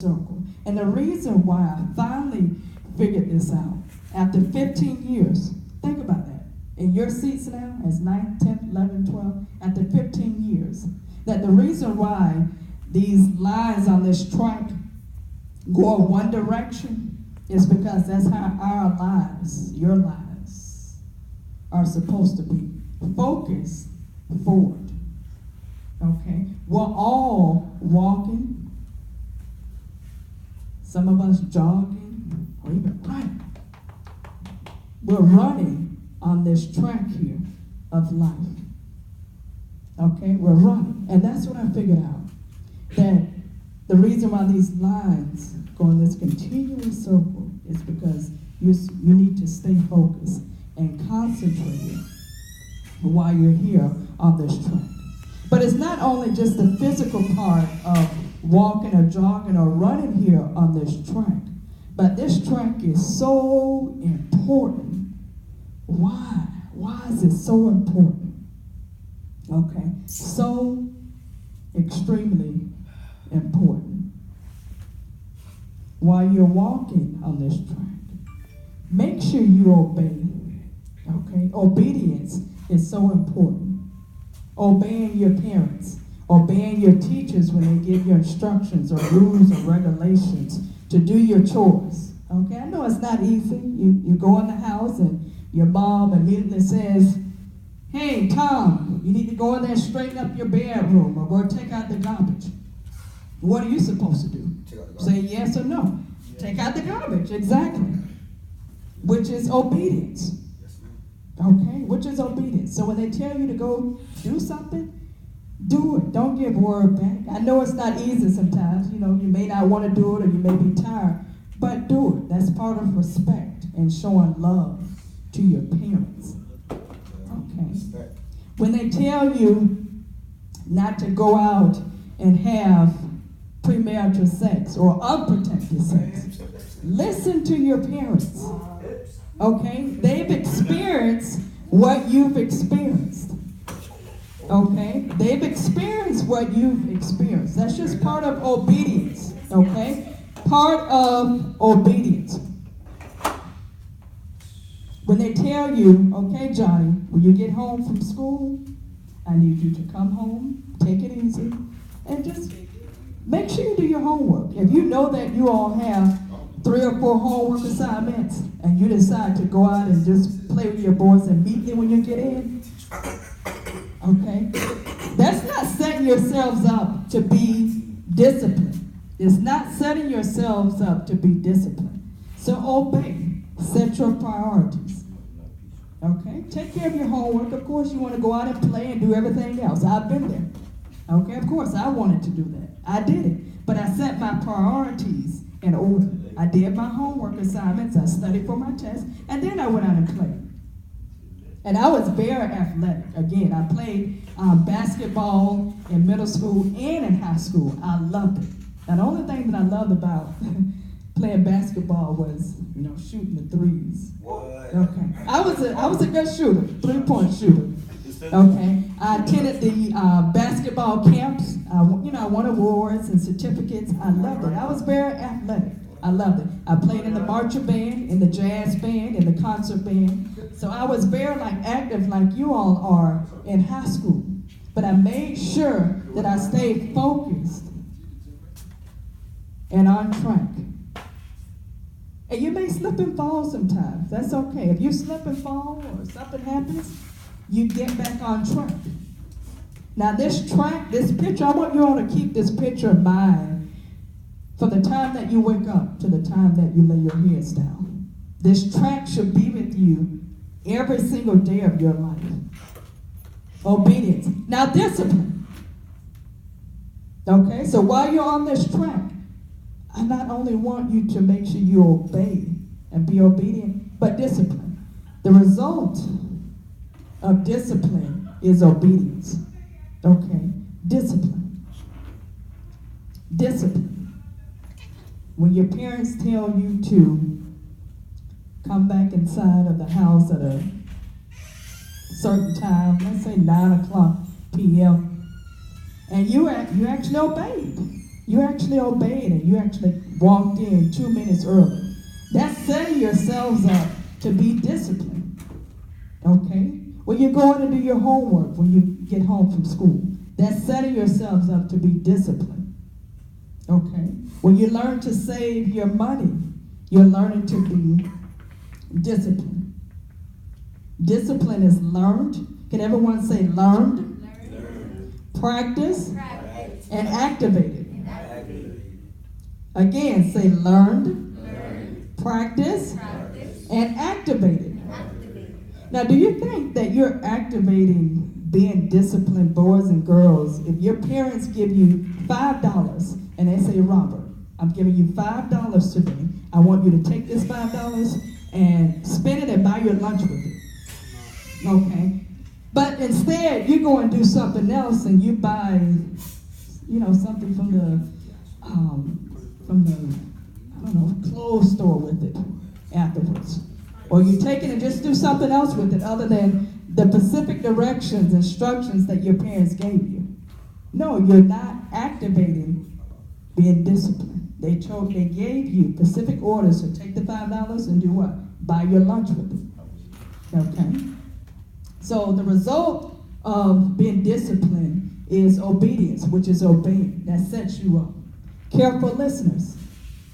circle. And the reason why I finally figured this out, after 15 years, think about that. In your seats now, as 9th, 10th, 11th, 12th, after 15 years, that the reason why these lines on this track go one direction is because that's how our lives, your lives, are supposed to be. Focused forward. Okay? We're all walking, some of us jogging, or even running. We're running on this track here of life. Okay? We're running. And that's what I figured out. That the reason why these lines go in this continuous circle is because you need to stay focused and concentrate while you're here on this track. But it's not only just the physical part of walking or jogging or running here on this track, but this track is so important. Why? Why is it so important? Okay, so extremely important. While you're walking on this track, make sure you obey. Okay, obedience is so important. Obeying your parents, obeying your teachers when they give you instructions or rules or regulations to do your chores. Okay, I know it's not easy. You go in the house and your mom immediately says, "Hey, Tom, you need to go in there and straighten up your bedroom or go take out the garbage." What are you supposed to do? Say yes or no. Take out the garbage, exactly. Which is obedience. Okay, which is obedience. So when they tell you to go do something, do it. Don't give word back. I know it's not easy sometimes. You know, you may not want to do it or you may be tired, but do it. That's part of respect and showing love to your parents. Okay. When they tell you not to go out and have premarital sex or unprotected sex, listen to your parents. Okay? They've experienced what you've experienced. Okay? They've experienced what you've experienced. That's just part of obedience. Okay? Part of obedience. When they tell you, "Okay, Johnny, when you get home from school, I need you to come home, take it easy, and just make sure you do your homework." If you know that you all have 3 or 4 homework assignments, and you decide to go out and just play with your boys immediately when you get in, okay? That's not setting yourselves up to be disciplined. It's not setting yourselves up to be disciplined. So obey. Set your priorities. Okay? Take care of your homework. Of course, you want to go out and play and do everything else. I've been there. Okay? Of course, I wanted to do that. I did it. But I set my priorities in order. I did my homework assignments, I studied for my test, and then I went out and played. And I was very athletic. Again, I played basketball in middle school and in high school. I loved it. And the only thing that I loved about playing basketball was, shooting the threes. What? Okay. I was a good shooter, 3-point shooter. Okay. I attended the basketball camps. I won awards and certificates. I loved it. I was very athletic. I loved it. I played in the marching band, in the jazz band, in the concert band. So I was very active like you all are in high school. But I made sure that I stayed focused and on track. And you may slip and fall sometimes. That's okay. If you slip and fall or something happens, you get back on track. Now this track, this picture, I want you all to keep this picture in mind from the time that you wake up to the time that you lay your heads down. This track should be with you every single day of your life. Obedience. Now discipline. Okay, so while you're on this track, I not only want you to make sure you obey and be obedient, but discipline. The result of discipline is obedience. Okay, discipline. Discipline. When your parents tell you to come back inside of the house at a certain time, let's say 9 o'clock p.m., and you actually obeyed. You actually obeyed and you actually walked in 2 minutes early. That's setting yourselves up to be disciplined. Okay? When you're going to do your homework, when you get home from school, that's setting yourselves up to be disciplined. Okay? When you learn to save your money, you're learning to be disciplined. Discipline is learned. Can everyone say learned? Learned. Practice. Practice. And activated. Again, say learned. Learned. Practice. Practice. And activated. Now, do you think that you're activating being disciplined, boys and girls, if your parents give you $5 and they say, Robert, I'm giving you $5 today. I want you to take this $5 and spend it and buy your lunch with it. Okay? But instead, you go and do something else and you buy, something from the clothes store with it afterwards. Or you take it and just do something else with it other than the specific directions, instructions that your parents gave you. No, you're not activating being disciplined. They gave you specific orders to take the $5 and do what? Buy your lunch with it. Okay? So the result of being disciplined is obedience, which is obeying. That sets you up. Careful listeners.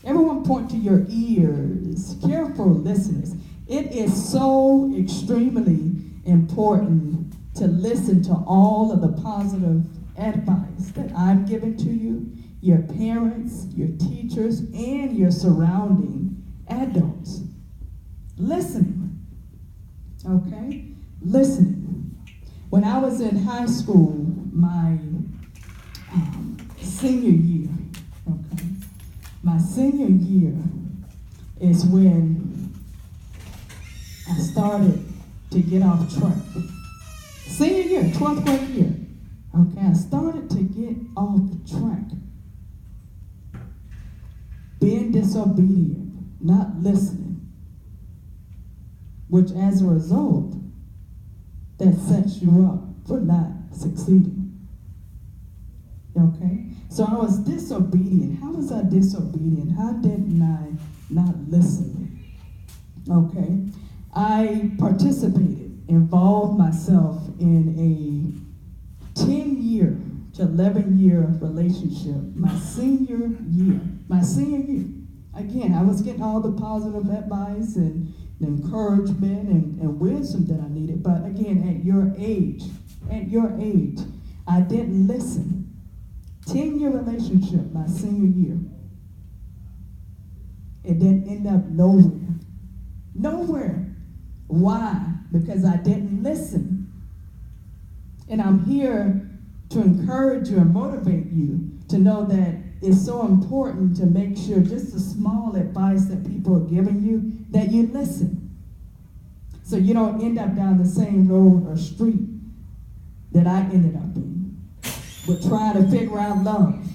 Everyone point to your ears. Careful listeners. It is so extremely important to listen to all of the positive advice that I've given to you, your parents, your teachers, and your surrounding adults. Listening. Okay? Listening. When I was in high school, my senior year, okay? My senior year is when I started to get off track. Senior year, 12th grade year. Okay, I started to get off track. Being disobedient, not listening. Which as a result, that sets you up for not succeeding. Okay? So I was disobedient. How was I disobedient? How didn't I not listen? Okay? I participated, involved myself in a 10-year to 11-year relationship my senior year. Again, I was getting all the positive advice and the encouragement and wisdom that I needed. But again, at your age, I didn't listen. 10-year relationship my senior year. It didn't end up nowhere. Nowhere. Why? Because I didn't listen. And I'm here to encourage you and motivate you to know that it's so important to make sure just the small advice that people are giving you, that you listen. So you don't end up down the same road or street that I ended up in, with trying to figure out love.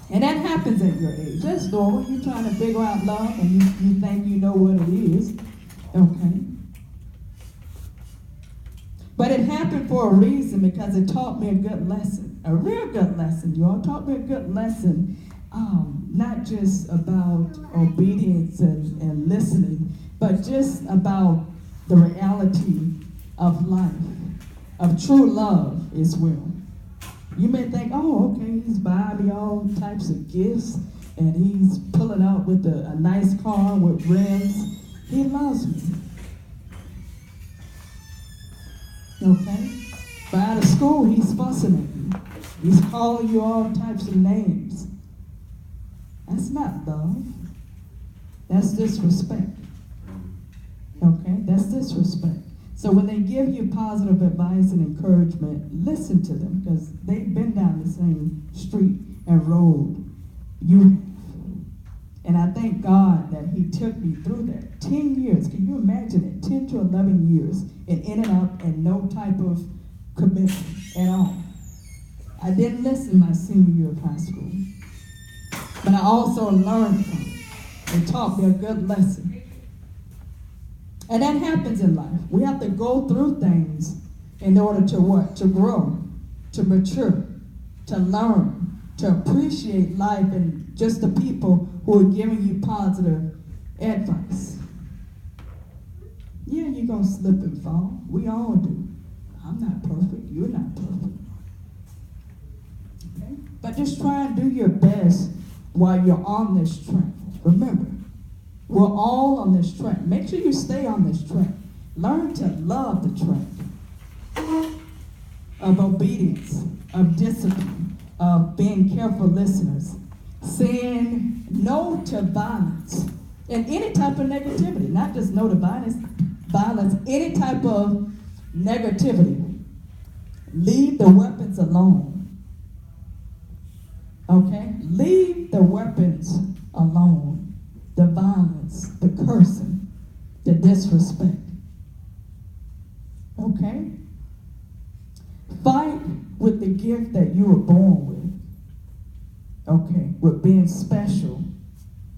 And that happens at your age. That's normal. You're trying to figure out love and you think you know what it is. Okay. But it happened for a reason, because it taught me a good lesson. A real good lesson, you all. Taught me a good lesson, not just about obedience and listening, but just about the reality of life, of true love as well. You may think, oh, okay, he's buying me all types of gifts, and he's pulling out with a nice car with rims. He loves me. Okay? But out of school, he's fussing at you. He's calling you all types of names. That's not love. That's disrespect. Okay? That's disrespect. So when they give you positive advice and encouragement, listen to them, because they've been down the same street and road you have. And I thank God that he took me through that. 10 years, can you imagine it? 10 to 11 years, and ended up in no type of commitment at all. I didn't listen my senior year of high school. But I also learned from it. It taught me a good lesson. And that happens in life. We have to go through things in order to what? To grow, to mature, to learn, to appreciate life and just the people who are giving you positive advice. Yeah, you're going to slip and fall. We all do. I'm not perfect. You're not perfect. Okay? But just try and do your best while you're on this track. Remember, we're all on this track. Make sure you stay on this track. Learn to love the track of obedience, of discipline, of being careful listeners, saying no to violence and any type of negativity, not just no to violence, any type of negativity. Leave the weapons alone. Okay? Leave the weapons alone. The violence, the cursing, the disrespect. Okay? Fight with the gift that you were born with. Okay? With being special,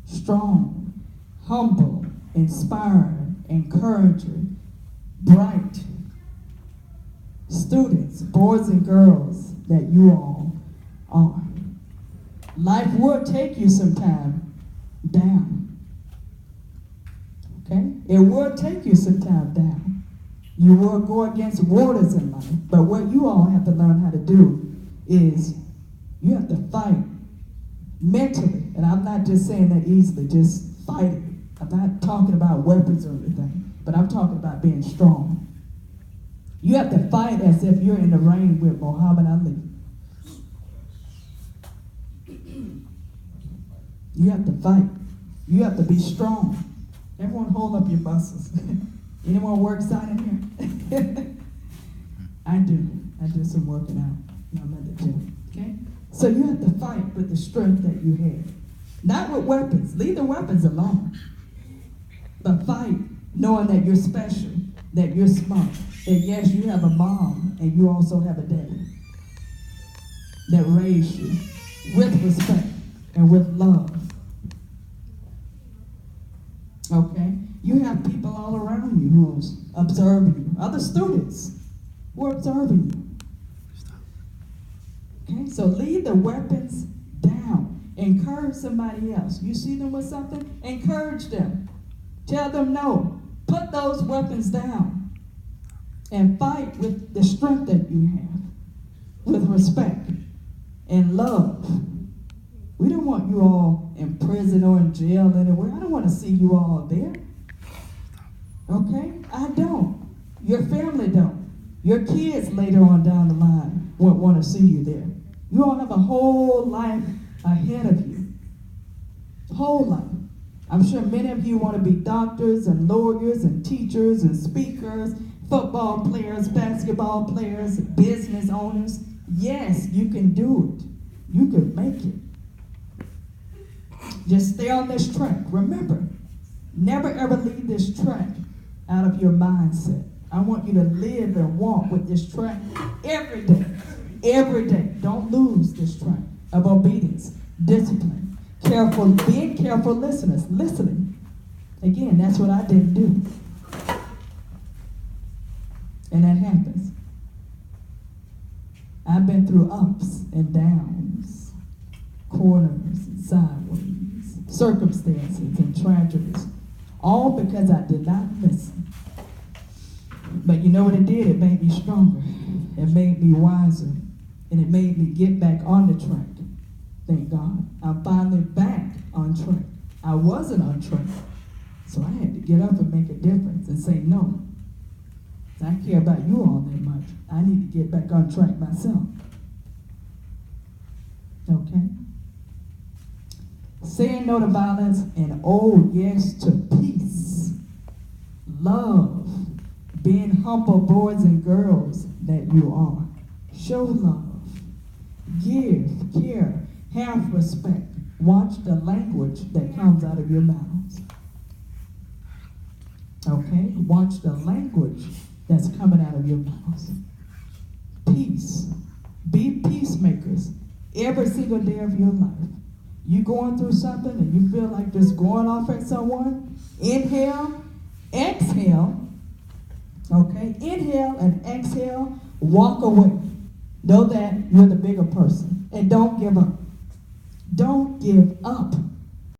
strong, humble, inspiring, encouraging, bright students, boys and girls that you all are. Life will take you sometime down. Okay? It will take you sometime down. You will go against waters in life. But what you all have to learn how to do is you have to fight mentally. And I'm not just saying that easily, just fight it. I'm not talking about weapons or anything, but I'm talking about being strong. You have to fight as if you're in the ring with Muhammad Ali. You have to fight. You have to be strong. Everyone hold up your muscles. Anyone works out in here? I do. I do some working out. I'm at the gym. Okay? So you have to fight with the strength that you have. Not with weapons. Leave the weapons alone. But fight knowing that you're special, that you're smart, that yes, you have a mom and you also have a daddy that raised you with respect and with love. Okay? You have people all around you who's observing you. Other students who are observing you. Okay? So leave the weapons down. Encourage somebody else. You see them with something? Encourage them. Tell them no. Put those weapons down. And fight with the strength that you have. With respect and love. We don't want you all in prison or in jail anywhere. I don't want to see you all there. Okay? I don't. Your family don't. Your kids later on down the line won't want to see you there. You all have a whole life ahead of you. Whole life. I'm sure many of you want to be doctors and lawyers and teachers and speakers, football players, basketball players, business owners. Yes, you can do it. You can make it. Just stay on this track. Remember, never ever leave this track out of your mindset. I want you to live and walk with this track every day. Every day. Don't lose this track of obedience, discipline, careful, being careful listeners, listening. Again, that's what I didn't do. And that happens. I've been through ups and downs, corners and sideways, circumstances and tragedies, all because I did not listen. But you know what it did? It made me stronger. It made me wiser. And it made me get back on the track. Thank God. I'm finally back on track. I wasn't on track. So I had to get up and make a difference and say no. I care about you all that much. I need to get back on track myself. Okay? Saying no to violence and oh yes to peace. Love. Being humble boys and girls that you are. Show love. Give, care, have respect. Watch the language that comes out of your mouths. Okay? Watch the language that's coming out of your mouths. Peace. Be peacemakers every single day of your life. You going through something and you feel like just going off at someone? Inhale, exhale. Okay? Inhale and exhale. Walk away. Know that you're the bigger person. And don't give up. Don't give up.